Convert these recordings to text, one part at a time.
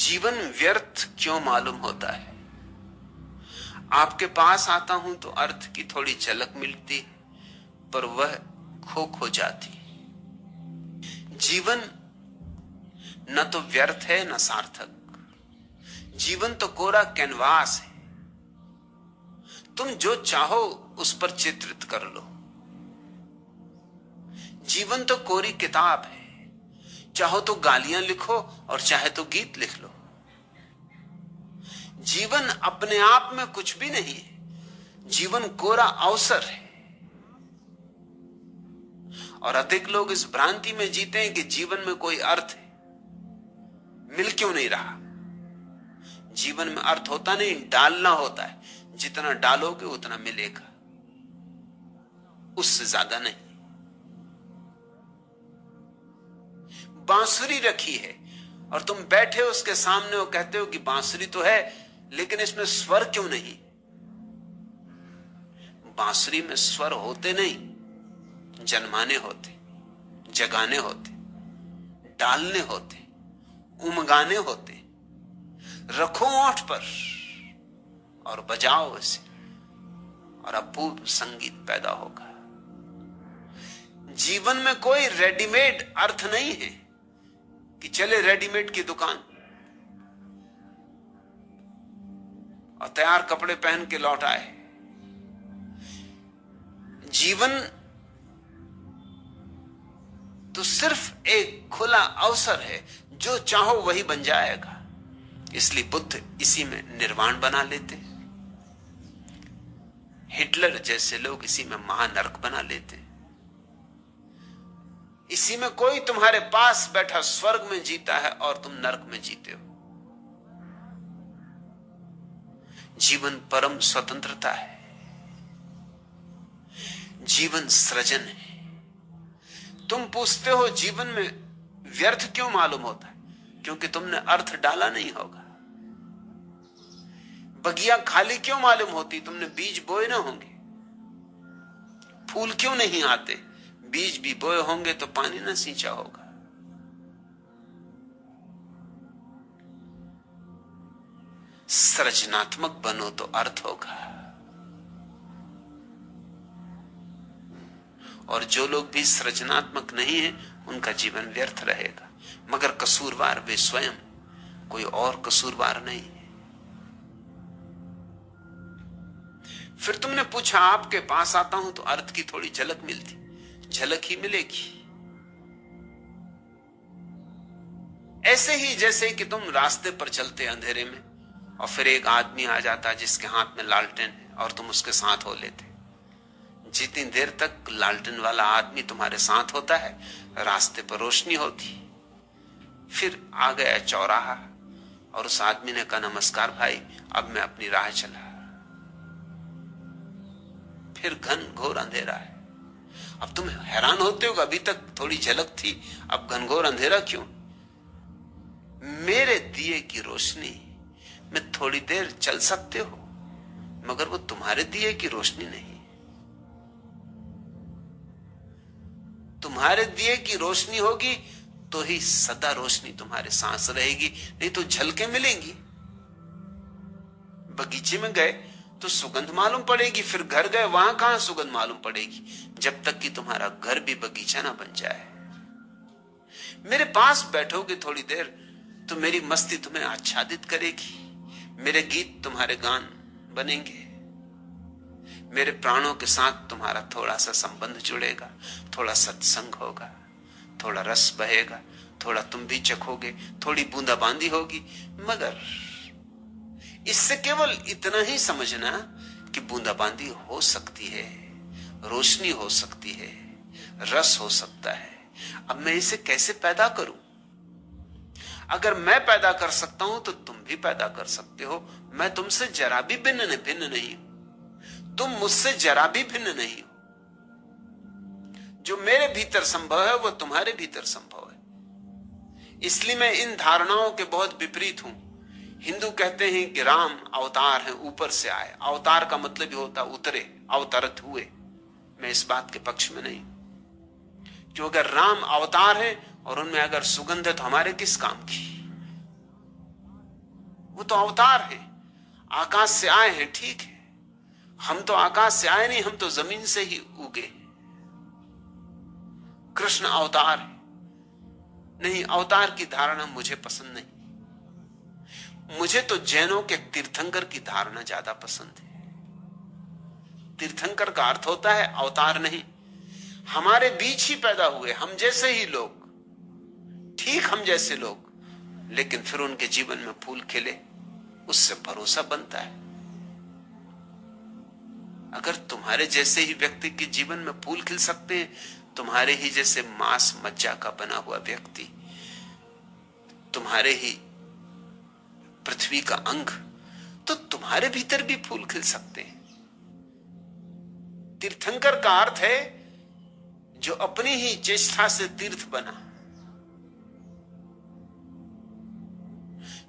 जीवन व्यर्थ क्यों मालूम होता है? आपके पास आता हूं तो अर्थ की थोड़ी झलक मिलती है, पर वह खो जाती। जीवन न तो व्यर्थ है न सार्थक। जीवन तो कोरा कैनवास है। तुम जो चाहो उस पर चित्रित कर लो। जीवन तो कोरी किताब है। चाहो तो गालियां लिखो और चाहे तो गीत लिख लो। जीवन अपने आप में कुछ भी नहीं है। जीवन कोरा अवसर है। और अधिक लोग इस भ्रांति में जीते हैं कि जीवन में कोई अर्थ है। मिल क्यों नहीं रहा? जीवन में अर्थ होता नहीं, डालना होता है। जितना डालोगे उतना मिलेगा, उससे ज्यादा नहीं। बांसुरी रखी है और तुम बैठे उसके सामने और कहते हो कि बांसुरी तो है, लेकिन इसमें स्वर क्यों नहीं? बांसुरी में स्वर होते नहीं, जन्माने होते, जगाने होते, डालने होते, उमगाने होते। रखो ओंठ पर और बजाओ इसे और अपूर्व संगीत पैदा होगा। जीवन में कोई रेडीमेड अर्थ नहीं है कि चले रेडीमेड की दुकान और तैयार कपड़े पहन के लौट आए। जीवन तो सिर्फ एक खुला अवसर है, जो चाहो वही बन जाएगा। इसलिए बुद्ध इसी में निर्वाण बना लेते, हिटलर जैसे लोग इसी में महानरक बना लेते। इसी में कोई तुम्हारे पास बैठा स्वर्ग में जीता है और तुम नरक में जीते हो। जीवन परम स्वतंत्रता है। जीवन सृजन है। तुम पूछते हो जीवन में व्यर्थ क्यों मालूम होता है? क्योंकि तुमने अर्थ डाला नहीं होगा। बगिया खाली क्यों मालूम होती? तुमने बीज बोए ना होंगे। फूल क्यों नहीं आते? बीज भी बोए होंगे तो पानी ना सींचा होगा। सृजनात्मक बनो तो अर्थ होगा। और जो लोग भी सृजनात्मक नहीं है, उनका जीवन व्यर्थ रहेगा। मगर कसूरवार वे स्वयं, कोई और कसूरवार नहीं है। फिर तुमने पूछा, आपके पास आता हूं तो अर्थ की थोड़ी झलक मिलती। झलक ही मिलेगी। ऐसे ही जैसे कि तुम रास्ते पर चलते अंधेरे में और फिर एक आदमी आ जाता जिसके हाथ में लालटेन है और तुम उसके साथ हो लेते। जितनी देर तक लालटेन वाला आदमी तुम्हारे साथ होता है, रास्ते पर रोशनी होती। फिर आ गया चौराहा और उस आदमी ने कहा, नमस्कार भाई, अब मैं अपनी राह चला। फिर घन घोर अंधेरा है। अब तुम हैरान होते हो कि अभी तक थोड़ी झलक थी, अब घनघोर अंधेरा क्यों? मेरे दिए की रोशनी में थोड़ी देर चल सकते हो, मगर वो तुम्हारे दिए की रोशनी नहीं। तुम्हारे दिए की रोशनी होगी तो ही सदा रोशनी तुम्हारे सांस रहेगी, नहीं तो झलकें मिलेंगी। बगीचे में गए तो सुगंध मालूम पड़ेगी, फिर घर गए वहां कहां सुगंध मालूम पड़ेगी, जब तक कि तुम्हारा घर भी बगीचा ना बन जाए। मेरे पास बैठोगे थोड़ी देर तो मेरी मस्ती तुम्हें आच्छादित करेगी। मेरे गीत तुम्हारे गान बनेंगे। मेरे प्राणों के साथ तुम्हारा थोड़ा सा संबंध जुड़ेगा, थोड़ा सत्संग होगा, थोड़ा रस बहेगा, थोड़ा तुम भी चखोगे, थोड़ी बूंदाबांदी होगी। मगर इससे केवल इतना ही समझना कि बूंदाबांदी हो सकती है, रोशनी हो सकती है, रस हो सकता है। अब मैं इसे कैसे पैदा करूं? अगर मैं पैदा कर सकता हूं तो तुम भी पैदा कर सकते हो। मैं तुमसे जरा भी भिन्न नहीं हूं, तुम मुझसे जरा भी भिन्न नहीं हो। जो मेरे भीतर संभव है वो तुम्हारे भीतर संभव है। इसलिए मैं इन धारणाओं के बहुत विपरीत हूं। हिंदू कहते हैं कि राम अवतार हैं, ऊपर से आए। अवतार का मतलब ही होता उतरे, अवतरित हुए। मैं इस बात के पक्ष में नहीं, क्यों अगर राम अवतार है और उनमें अगर सुगंध है तो हमारे किस काम की? वो तो अवतार है, आकाश से आए हैं, ठीक है। हम तो आकाश से आए नहीं, हम तो जमीन से ही उगे। कृष्ण अवतार है। नहीं, अवतार की धारणा मुझे पसंद नहीं। मुझे तो जैनों के तीर्थंकर की धारणा ज्यादा पसंद है। तीर्थंकर का अर्थ होता है अवतार नहीं, हमारे बीच ही पैदा हुए, हम जैसे ही लोग, ठीक हम जैसे लोग, लेकिन फिर उनके जीवन में फूल खिले, उससे भरोसा बनता है। अगर तुम्हारे जैसे ही व्यक्ति के जीवन में फूल खिल सकते हैं, तुम्हारे ही जैसे मांस मज्जा का बना हुआ व्यक्ति, तुम्हारे ही पृथ्वी का अंग, तो तुम्हारे भीतर भी फूल खिल सकते हैं। तीर्थंकर का अर्थ है जो अपनी ही चेष्टा से तीर्थ बना,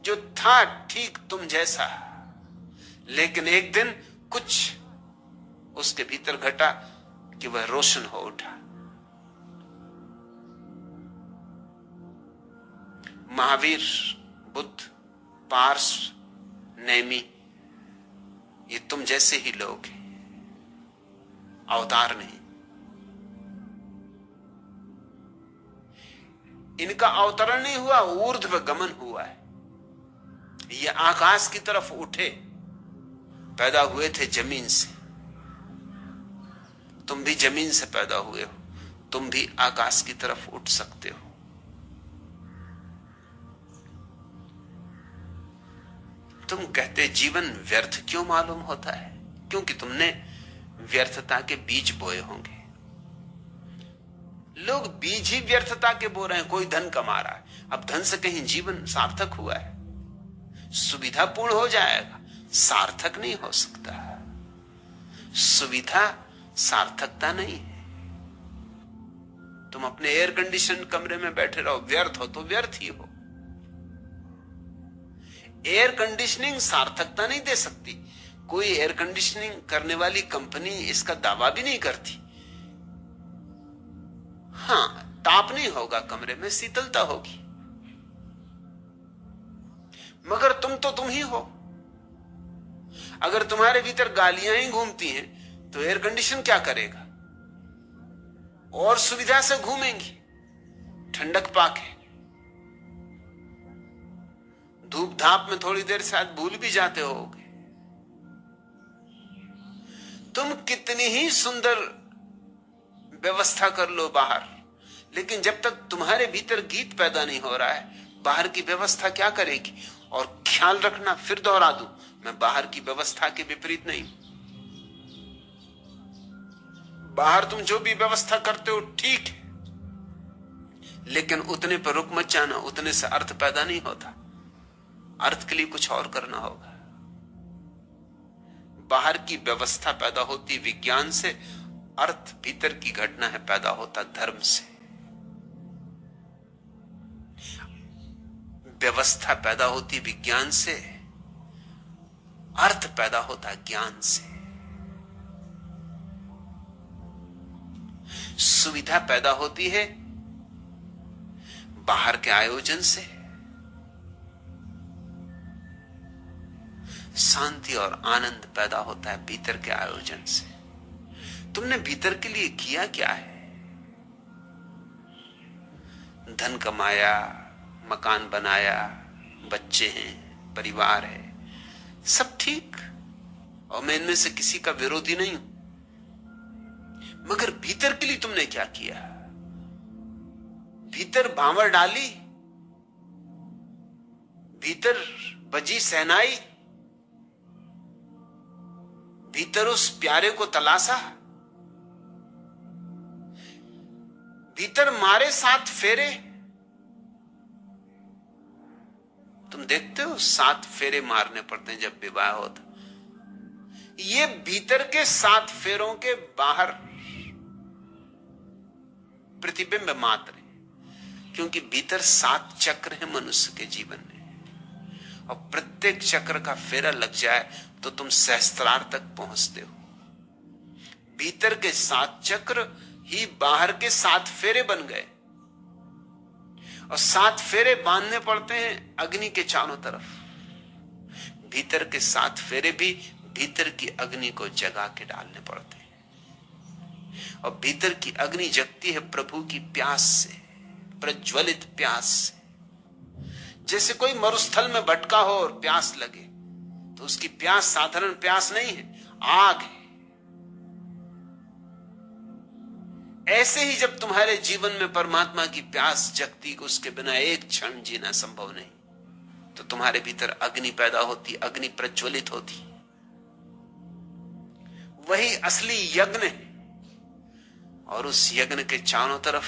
जो था ठीक तुम जैसा, लेकिन एक दिन कुछ उसके भीतर घटा कि वह रोशन हो उठा। महावीर, बुद्ध, पार्स, नेमी, ये तुम जैसे ही लोग हैं, अवतार नहीं। इनका अवतरण नहीं हुआ, ऊर्ध्व गमन हुआ है। ये आकाश की तरफ उठे, पैदा हुए थे जमीन से। तुम भी जमीन से पैदा हुए हो, तुम भी आकाश की तरफ उठ सकते हो। तुम कहते जीवन व्यर्थ क्यों मालूम होता है? क्योंकि तुमने व्यर्थता के बीज बोए होंगे। लोग बीज ही व्यर्थता के बो रहे हैं। कोई धन कमा रहा है, अब धन से कहीं जीवन सार्थक हुआ है? सुविधापूर्ण हो जाएगा, सार्थक नहीं हो सकता। सुविधा सार्थकता नहीं है। तुम अपने एयर कंडीशन कमरे में बैठे रहो, व्यर्थ हो तो व्यर्थ ही हो। एयर कंडीशनिंग सार्थकता नहीं दे सकती। कोई एयर कंडीशनिंग करने वाली कंपनी इसका दावा भी नहीं करती। हां, ताप नहीं होगा कमरे में, शीतलता होगी, मगर तुम तो तुम ही हो। अगर तुम्हारे भीतर गालियां ही घूमती हैं तो एयर कंडीशन क्या करेगा? और सुविधा से घूमेंगी, ठंडक पाके। धूप धाप में थोड़ी देर शायद भूल भी जाते होगे। तुम कितनी ही सुंदर व्यवस्था कर लो बाहर, लेकिन जब तक तुम्हारे भीतर गीत पैदा नहीं हो रहा है, बाहर की व्यवस्था क्या करेगी? और ख्याल रखना, फिर दोहरा दूं, मैं बाहर की व्यवस्था के विपरीत नहीं। बाहर तुम जो भी व्यवस्था करते हो ठीक है, लेकिन उतने पर रुक मत जाना। उतने से अर्थ पैदा नहीं होता। अर्थ के लिए कुछ और करना होगा। बाहर की व्यवस्था पैदा होती विज्ञान से, अर्थ भीतर की घटना है पैदा होता धर्म से। व्यवस्था पैदा होती विज्ञान से, अर्थ पैदा होता ज्ञान से। सुविधा पैदा होती है बाहर के आयोजन से, शांति और आनंद पैदा होता है भीतर के आयोजन से। तुमने भीतर के लिए किया क्या है? धन कमाया, मकान बनाया, बच्चे हैं, परिवार है, सब ठीक, और मैं इनमें से किसी का विरोधी नहीं हूं, मगर भीतर के लिए तुमने क्या किया? भीतर भांवर डाली, भीतर बजी सहनाई, भीतर उस प्यारे को तलाशा, भीतर मारे 7 फेरे। तुम देखते हो 7 फेरे मारने पड़ते हैं जब विवाह होता। ये भीतर के 7 फेरों के बाहर प्रतिबिंब मात्र है, क्योंकि भीतर 7 चक्र है मनुष्य के जीवन में, और प्रत्येक चक्र का फेरा लग जाए तो तुम सहस्त्रार तक पहुंचते हो। भीतर के 7 चक्र ही बाहर के 7 फेरे बन गए, और 7 फेरे बांधने पड़ते हैं अग्नि के चारों तरफ। भीतर के 7 फेरे भी भीतर की अग्नि को जगा के डालने पड़ते हैं। और भीतर की अग्नि जगती है प्रभु की प्यास से, प्रज्वलित प्यास से। जैसे कोई मरुस्थल में भटका हो और प्यास लगे, तो उसकी प्यास साधारण प्यास नहीं है, आग है। ऐसे ही जब तुम्हारे जीवन में परमात्मा की प्यास जगती, उसके बिना एक क्षण जीना संभव नहीं, तो तुम्हारे भीतर अग्नि पैदा होती, अग्नि प्रज्वलित होती। वही असली यज्ञ है। और उस यज्ञ के चारों तरफ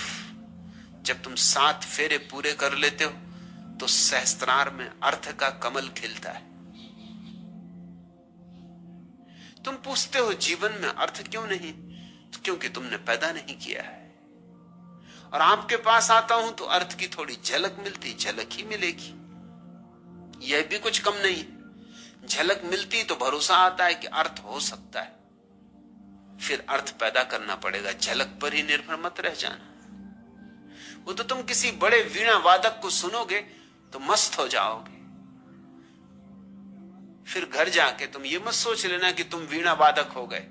जब तुम 7 फेरे पूरे कर लेते हो, तो सहस्त्रार में अर्थ का कमल खिलता है। तुम पूछते हो जीवन में अर्थ क्यों नहीं? तो क्योंकि तुमने पैदा नहीं किया है। और आपके पास आता हूं तो अर्थ की थोड़ी झलक मिलती, झलक ही मिलेगी, यह भी कुछ कम नहीं। झलक मिलती तो भरोसा आता है कि अर्थ हो सकता है, फिर अर्थ पैदा करना पड़ेगा। झलक पर ही निर्भर मत रह जाना। वो तो तुम किसी बड़े वीणा वादक को सुनोगे तो मस्त हो जाओगे, फिर घर जाके तुम ये मत सोच लेना कि तुम वीणा वादक हो गए।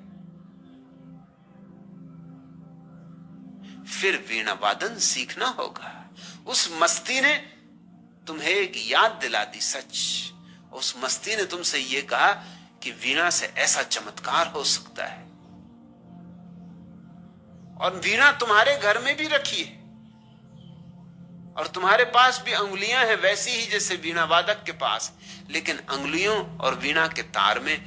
फिर वीणा वादन सीखना होगा। उस मस्ती ने तुम्हें एक याद दिला दी, सच। उस मस्ती ने तुमसे यह कहा कि वीणा से ऐसा चमत्कार हो सकता है। और वीणा तुम्हारे घर में भी रखी है, और तुम्हारे पास भी अंगुलियां हैं वैसी ही जैसे वीणा वादक के पास। लेकिन अंगुलियों और वीणा के तार में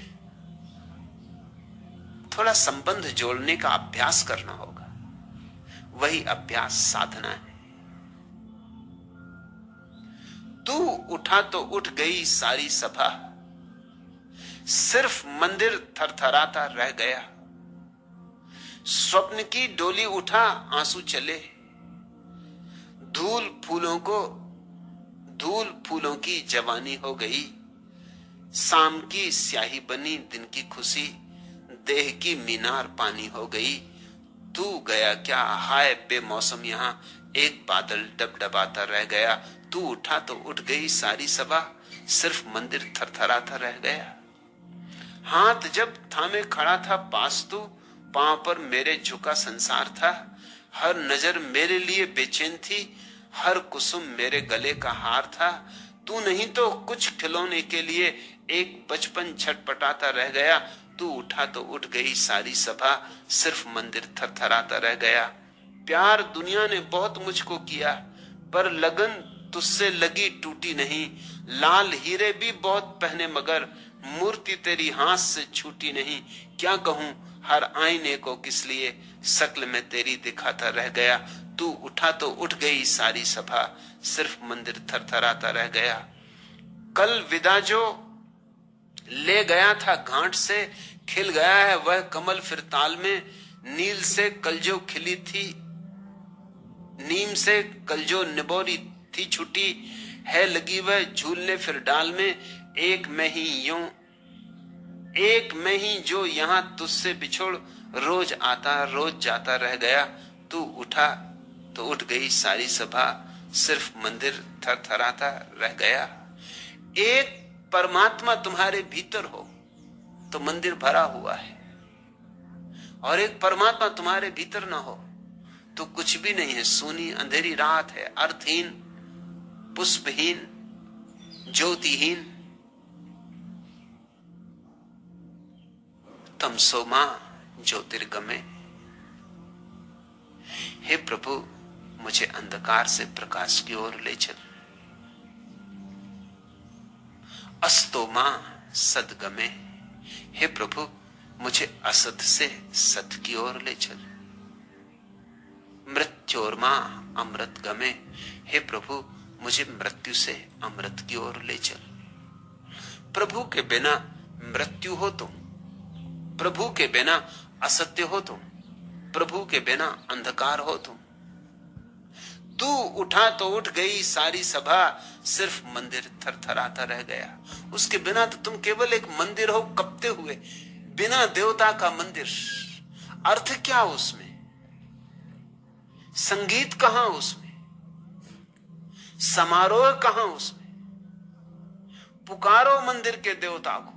थोड़ा संबंध जोड़ने का अभ्यास करना होगा। वही अभ्यास साधना है। तू उठा तो उठ गई सारी सभा, सिर्फ मंदिर थरथराता रह गया। स्वप्न की डोली उठा आंसू चले, धूल फूलों की जवानी हो गई। शाम की स्याही बनी दिन की खुशी, देह की मीनार पानी हो गई। तू गया क्या हाय बेमौसम, यहां एक बादल डबडबाता रह गया। तू उठा तो उठ गई सारी सभा, सिर्फ मंदिर थरथराता रह गया। हाथ जब थामे खड़ा था पास तू, पांव पर मेरे झुका संसार था। हर नजर मेरे लिए बेचैन थी, हर कुसुम मेरे गले का हार था। तू नहीं तो कुछ खिलौने के लिए एक बचपन छटपटाता रह गया। तू उठा तो उठ गई सारी सभा, सिर्फ मंदिर थरथराता रह गया। प्यार दुनिया ने बहुत मुझको किया, पर लगन तुझसे लगी टूटी नहीं। लाल हीरे भी बहुत पहने मगर मूर्ति तेरी हाथ से छूटी नहीं। क्या कहूं हर आईने को किस लिए, शक्ल में तेरी दिखाता रह गया। तू उठा तो उठ गई सारी सभा, सिर्फ मंदिर थरथराता रह गया। कल विदा जो ले गया था घाट से, खिल गया है वह कमल फिर ताल में। नील से कल जो खिली थी, नीम से कल जो निबोरी थी छुटी, है लगी वह झूलने फिर डाल में। एक में ही जो यहां तुझसे बिछोड़, रोज आता रोज जाता रह गया। तू उठा तो उठ गई सारी सभा, सिर्फ मंदिर थरथराता रह गया। एक परमात्मा तुम्हारे भीतर हो तो मंदिर भरा हुआ है, और एक परमात्मा तुम्हारे भीतर ना हो तो कुछ भी नहीं है। सूनी अंधेरी रात है, अर्थहीन, पुष्पहीन, ज्योतिहीन। तमसो मां ज्योतिर्गमे। हे प्रभु, मुझे अंधकार से प्रकाश की ओर ले चल। अस्तो मां सद्गमे। हे प्रभु, मुझे असत से सत की ओर ले चल। मृत्योर्मा अमृत गमे। हे प्रभु, मुझे मृत्यु से अमृत की ओर ले चल। प्रभु के बिना मृत्यु हो तुम, प्रभु के बिना असत्य हो तुम, प्रभु के बिना अंधकार हो तुम। तू उठा तो उठ गई सारी सभा, सिर्फ मंदिर थरथराता रह गया। उसके बिना तो तुम केवल एक मंदिर हो कपते हुए, बिना देवता का मंदिर। अर्थ क्या उसमें? संगीत कहां उसमें? समारोह कहां उसमें? पुकारो मंदिर के देवता को।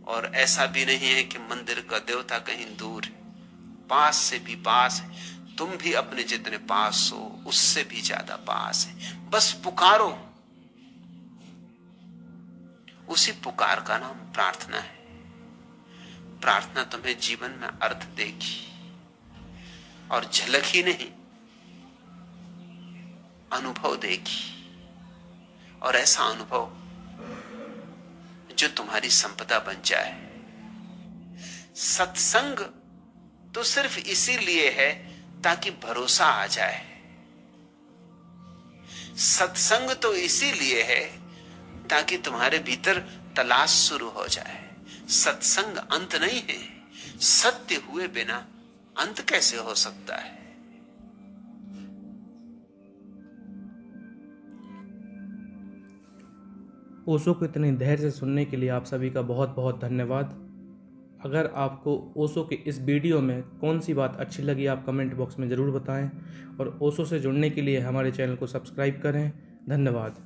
और ऐसा भी नहीं है कि मंदिर का देवता कहीं दूर है, पास से भी पास है। तुम भी अपने जितने पास हो उससे भी ज्यादा पास है। बस पुकारो। उसी पुकार का नाम प्रार्थना है। प्रार्थना तुम्हें जीवन में अर्थ देगी, और झलक ही नहीं, अनुभव देगी। और ऐसा अनुभव जो तुम्हारी संपदा बन जाए। सत्संग तो सिर्फ इसीलिए है ताकि भरोसा आ जाए। सत्संग तो इसीलिए है ताकि तुम्हारे भीतर तलाश शुरू हो जाए। सत्संग अंत नहीं है। सत्य हुए बिना अंत कैसे हो सकता है? ओशो को इतने धैर्य से सुनने के लिए आप सभी का बहुत बहुत धन्यवाद। अगर आपको ओशो के इस वीडियो में कौन सी बात अच्छी लगी आप कमेंट बॉक्स में ज़रूर बताएं, और ओशो से जुड़ने के लिए हमारे चैनल को सब्सक्राइब करें। धन्यवाद।